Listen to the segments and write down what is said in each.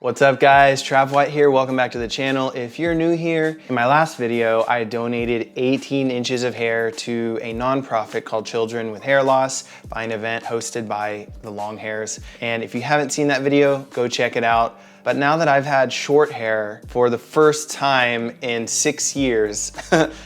What's up guys, Trav White here, welcome back to the channel. If you're new here, in my last video, I donated 18 inches of hair to a nonprofit called Children with Hair Loss by an event hosted by the Long Hairs. And if you haven't seen that video, go check it out. But now that I've had short hair for the first time in 6 years,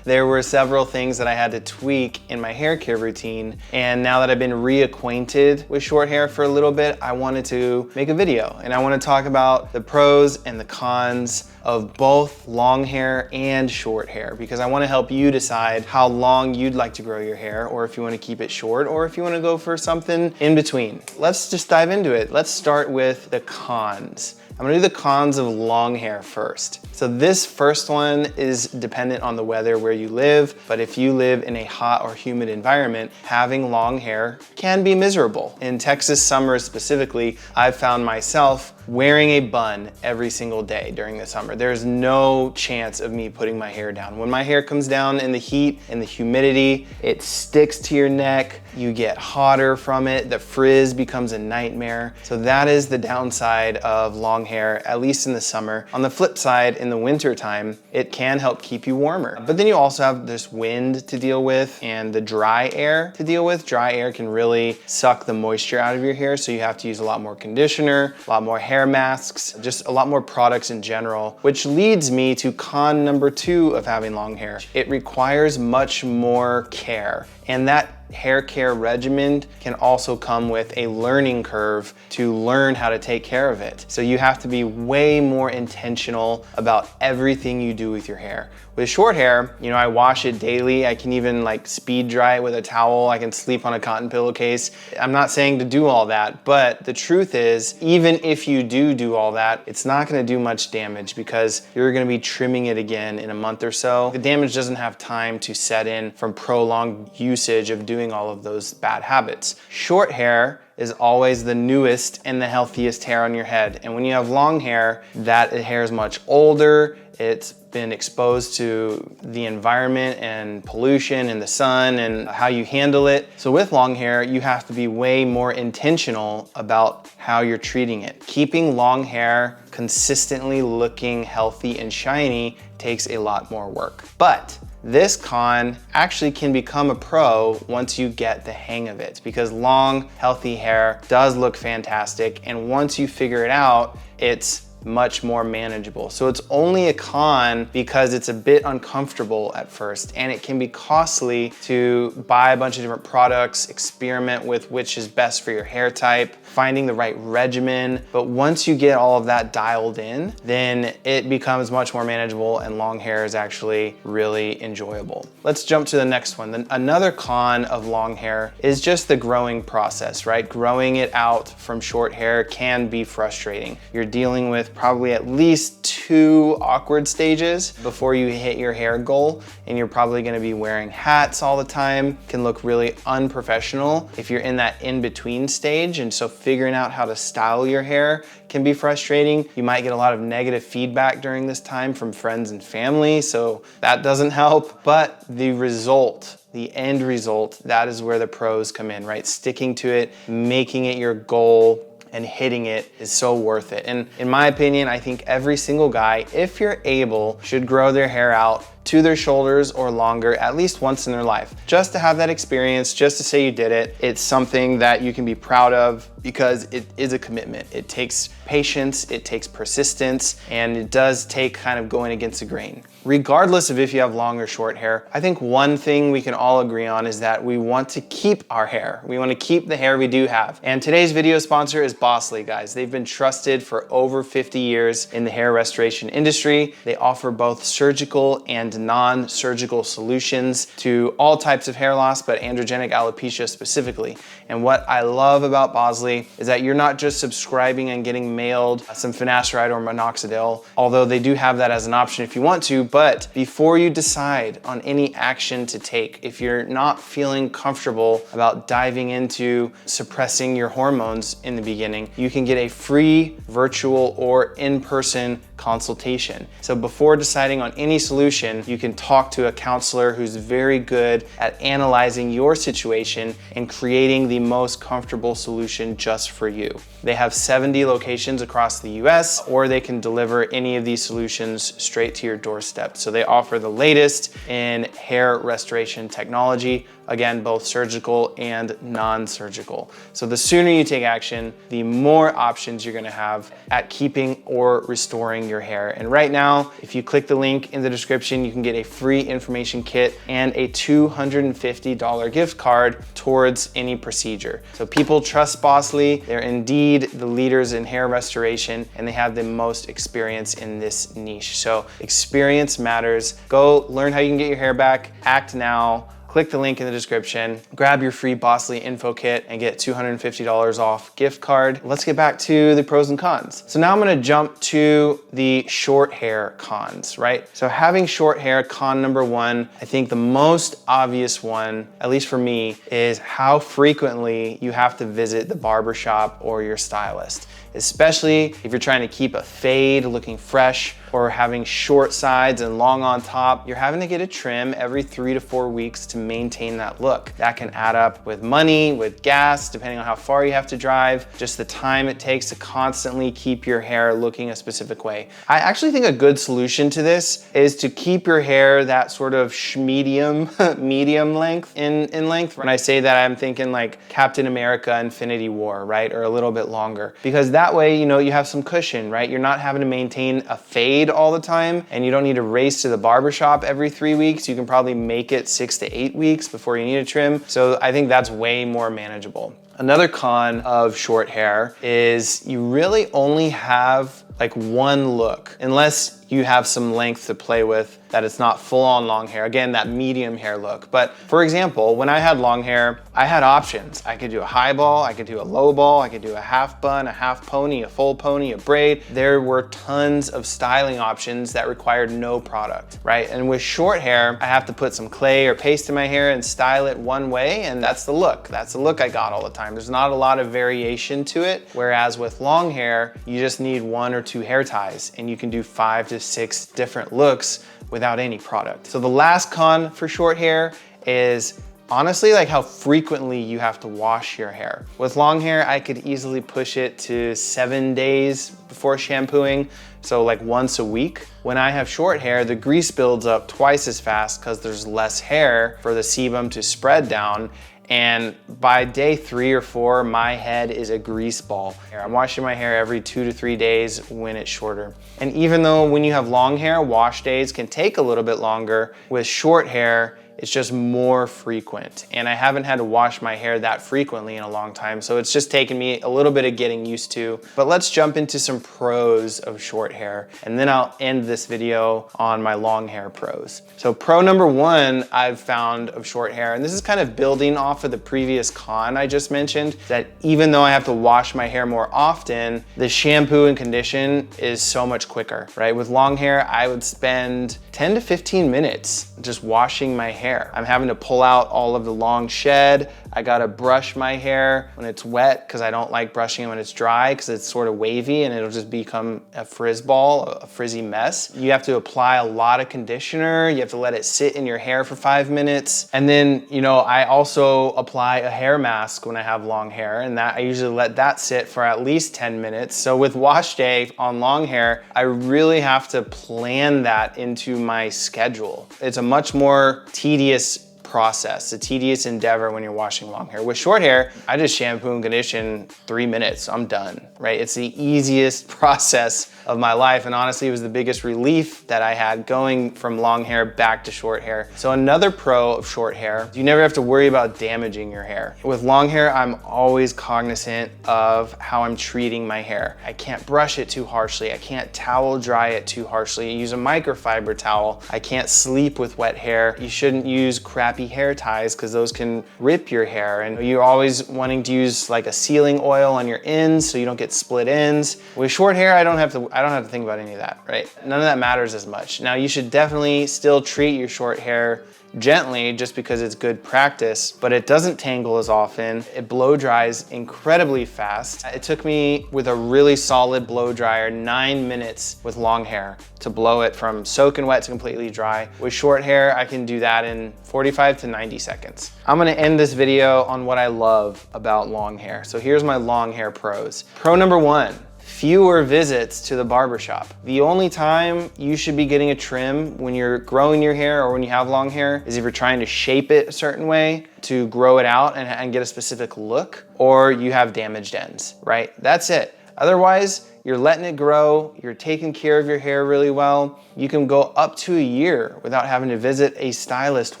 there were several things that I had to tweak in my hair care routine. And now that I've been reacquainted with short hair for a little bit, I wanted to make a video. And I want to talk about the pros and the cons of both long hair and short hair, because I want to help you decide how long you'd like to grow your hair, or if you want to keep it short, or if you want to go for something in between. Let's just dive into it. Let's start with the cons. I'm gonna do the cons of long hair first. So this first one is dependent on the weather where you live, but if you live in a hot or humid environment, having long hair can be miserable. In Texas summers specifically, I've found myself wearing a bun every single day during the summer. There's no chance of me putting my hair down. When my hair comes down in the heat and the humidity, it sticks to your neck, you get hotter from it, the frizz becomes a nightmare. So that is the downside of long hair, at least in the summer. On the flip side, in the winter time, it can help keep you warmer. But then you also have this wind to deal with and the dry air to deal with. Dry air can really suck the moisture out of your hair, so you have to use a lot more conditioner, a lot more hair masks, just a lot more products in general, which leads me to con number 2 of having long hair. It requires much more care, and that hair care regimen can also come with a learning curve to learn how to take care of it. So you have to be way more intentional about everything you do with your hair. With short hair, you know, I wash it daily. I can even like speed dry it with a towel. I can sleep on a cotton pillowcase. I'm not saying to do all that, but the truth is, even if you do all that, it's not gonna do much damage because you're gonna be trimming it again in a month or so. The damage doesn't have time to set in from prolonged usage of doing all of those bad habits. Short hair is always the newest and the healthiest hair on your head. And when you have long hair, that hair is much older. It's been exposed to the environment and pollution and the sun and how you handle it. So with long hair, you have to be way more intentional about how you're treating it. Keeping long hair consistently looking healthy and shiny takes a lot more work. But this con actually can become a pro once you get the hang of it, because long, healthy hair does look fantastic. And once you figure it out, it's much more manageable. So it's only a con because it's a bit uncomfortable at first, and it can be costly to buy a bunch of different products, experiment with which is best for your hair type, finding the right regimen. But once you get all of that dialed in, then it becomes much more manageable, and long hair is actually really enjoyable. Let's jump to the next one. Another con of long hair is just the growing process, right? Growing it out from short hair can be frustrating. You're dealing with probably at least 2 awkward stages before you hit your hair goal, and you're probably gonna be wearing hats all the time. Can look really unprofessional if you're in that in-between stage, and so figuring out how to style your hair can be frustrating. You might get a lot of negative feedback during this time from friends and family, so that doesn't help. But the result, the end result, that is where the pros come in, right? Sticking to it, making it your goal, and hitting it is so worth it. And in my opinion, I think every single guy, if you're able, should grow their hair out to their shoulders or longer at least once in their life. Just to have that experience, just to say you did it. It's something that you can be proud of because it is a commitment. It takes patience, it takes persistence, and it does take kind of going against the grain. Regardless of if you have long or short hair, I think one thing we can all agree on is that we want to keep our hair. We want to keep the hair we do have. And today's video sponsor is Bosley, guys. They've been trusted for over 50 years in the hair restoration industry. They offer both surgical and non-surgical solutions to all types of hair loss, but androgenic alopecia specifically. And what I love about Bosley is that you're not just subscribing and getting mailed some finasteride or minoxidil, although they do have that as an option if you want to. But before you decide on any action to take, if you're not feeling comfortable about diving into suppressing your hormones in the beginning, you can get a free virtual or in-person consultation. So before deciding on any solution, situation, you can talk to a counselor who's very good at analyzing your situation and creating the most comfortable solution just for you. They have 70 locations across the US, or they can deliver any of these solutions straight to your doorstep. So they offer the latest in hair restoration technology, again, both surgical and non-surgical. So the sooner you take action, the more options you're gonna have at keeping or restoring your hair. And right now, if you click the link in the description, you can get a free information kit and a $250 gift card towards any procedure. So people trust Bossly. They're indeed the leaders in hair restoration, and they have the most experience in this niche. So experience matters. Go learn how you can get your hair back. Act now. Click the link in the description, grab your free Bossly info kit and get $250 off gift card. Let's get back to the pros and cons. So now I'm gonna jump to the short hair cons, right? So having short hair, con number one, I think the most obvious one, at least for me, is how frequently you have to visit the barbershop or your stylist, especially if you're trying to keep a fade looking fresh or having short sides and long on top. You're having to get a trim every 3 to 4 weeks to maintain that look. That can add up with money, with gas, depending on how far you have to drive, just the time it takes to constantly keep your hair looking a specific way. I actually think a good solution to this is to keep your hair that sort of medium length in length. When I say that, I'm thinking like Captain America Infinity War, right? Or a little bit longer. Because that way, you know, you have some cushion, right? You're not having to maintain a fade all the time, and you don't need to race to the barbershop every 3 weeks. You can probably make it 6 to 8 weeks before you need a trim. So I think that's way more manageable. Another con of short hair is you really only have like one look, unless you have some length to play with, that it's not full on long hair. Again, that medium hair look. But for example, when I had long hair, I had options. I could do a high ball, I could do a low ball, I could do a half bun, a half pony, a full pony, a braid. There were tons of styling options that required no product, right? And with short hair, I have to put some clay or paste in my hair and style it one way, and that's the look. That's the look I got all the time. There's not a lot of variation to it. Whereas with long hair, you just need 1 or 2 hair ties, and you can do 5 to 6 different looks without any product. So the last con for short hair is honestly like how frequently you have to wash your hair. With long hair, I could easily push it to 7 days before shampooing, so like once a week. When I have short hair, the grease builds up twice as fast because there's less hair for the sebum to spread down. And by day 3 or 4, my head is a grease ball. I'm washing my hair every 2 to 3 days when it's shorter. And even though when you have long hair, wash days can take a little bit longer, with short hair, it's just more frequent. And I haven't had to wash my hair that frequently in a long time, so it's just taken me a little bit of getting used to. But let's jump into some pros of short hair, and then I'll end this video on my long hair pros. So pro number one I've found of short hair, and this is kind of building off of the previous con I just mentioned, that even though I have to wash my hair more often, the shampoo and condition is so much quicker, right? With long hair, I would spend 10 to 15 minutes just washing my hair. I'm having to pull out all of the long shed. I gotta brush my hair when it's wet because I don't like brushing it when it's dry because it's sort of wavy and it'll just become a frizz ball, a frizzy mess. You have to apply a lot of conditioner. You have to let it sit in your hair for 5 minutes. And then, you know, I also apply a hair mask when I have long hair, and that I usually let that sit for at least 10 minutes. So with wash day on long hair, I really have to plan that into my schedule. It's a much more tedious process, a tedious endeavor when you're washing long hair. With short hair, I just shampoo and condition 3 minutes, I'm done, right? It's the easiest process of my life, and honestly, it was the biggest relief that I had going from long hair back to short hair. So another pro of short hair, you never have to worry about damaging your hair. With long hair, I'm always cognizant of how I'm treating my hair. I can't brush it too harshly. I can't towel dry it too harshly. Use a microfiber towel. I can't sleep with wet hair. You shouldn't use crappy hair ties because those can rip your hair, and you're always wanting to use like a sealing oil on your ends so you don't get split ends. With short hair, I don't have to think about any of that, right? None of that matters as much. Now, you should definitely still treat your short hair gently just because it's good practice, but it doesn't tangle as often. It blow dries incredibly fast. It took me, with a really solid blow dryer, 9 minutes with long hair to blow it from soaking wet to completely dry. With short hair, I can do that in 45 to 90 seconds. I'm gonna end this video on what I love about long hair. So here's my long hair pros. Pro number one, fewer visits to the barbershop. The only time you should be getting a trim when you're growing your hair or when you have long hair is if you're trying to shape it a certain way to grow it out and get a specific look, or you have damaged ends, right? That's it. Otherwise, you're letting it grow, you're taking care of your hair really well. You can go up to a year without having to visit a stylist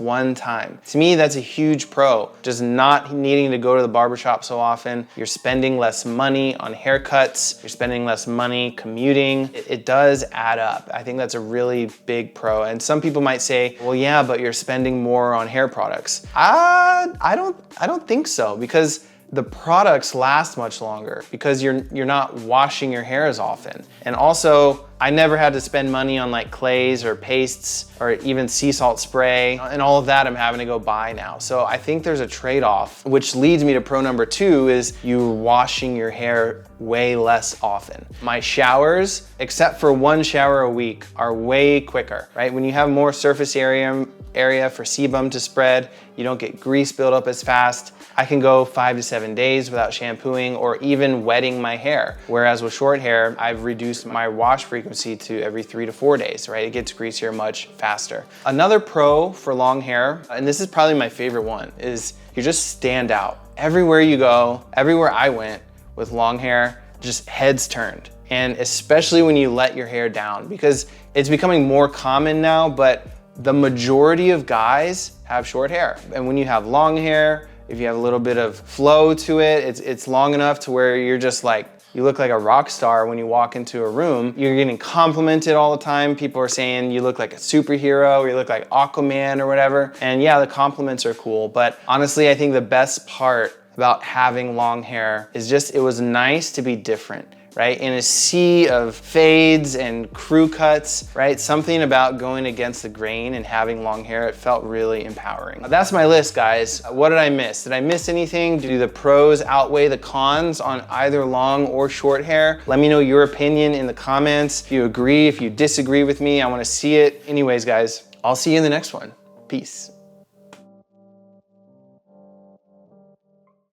one time. To me, that's a huge pro. Just not needing to go to the barbershop so often. You're spending less money on haircuts. You're spending less money commuting. It does add up. I think that's a really big pro. And some people might say, well, yeah, but you're spending more on hair products. I don't think so, because the products last much longer because you're not washing your hair as often. And also, I never had to spend money on like clays or pastes or even sea salt spray, and all of that I'm having to go buy now. So I think there's a trade-off, which leads me to pro number two, is you washing your hair way less often. My showers, except for one shower a week, are way quicker, right? When you have more surface area for sebum to spread, you don't get grease buildup as fast. I can go 5 to 7 days without shampooing or even wetting my hair. Whereas with short hair, I've reduced my wash frequency to every 3 to 4 days, right? It gets greasier much faster. Another pro for long hair, and this is probably my favorite one, is you just stand out. Everywhere you go, everywhere I went with long hair, just heads turned. And especially when you let your hair down, because it's becoming more common now, but the majority of guys have short hair. And when you have long hair, if you have a little bit of flow to it, it's long enough to where you're just like, you look like a rock star when you walk into a room. You're getting complimented all the time. People are saying you look like a superhero, or you look like Aquaman or whatever. And yeah, the compliments are cool. But honestly, I think the best part about having long hair is just, it was nice to be different, right? In a sea of fades and crew cuts, right? Something about going against the grain and having long hair, it felt really empowering. That's my list, guys. What did I miss? Did I miss anything? Do the pros outweigh the cons on either long or short hair? Let me know your opinion in the comments. If you agree, if you disagree with me, I wanna see it. Anyways, guys, I'll see you in the next one. Peace.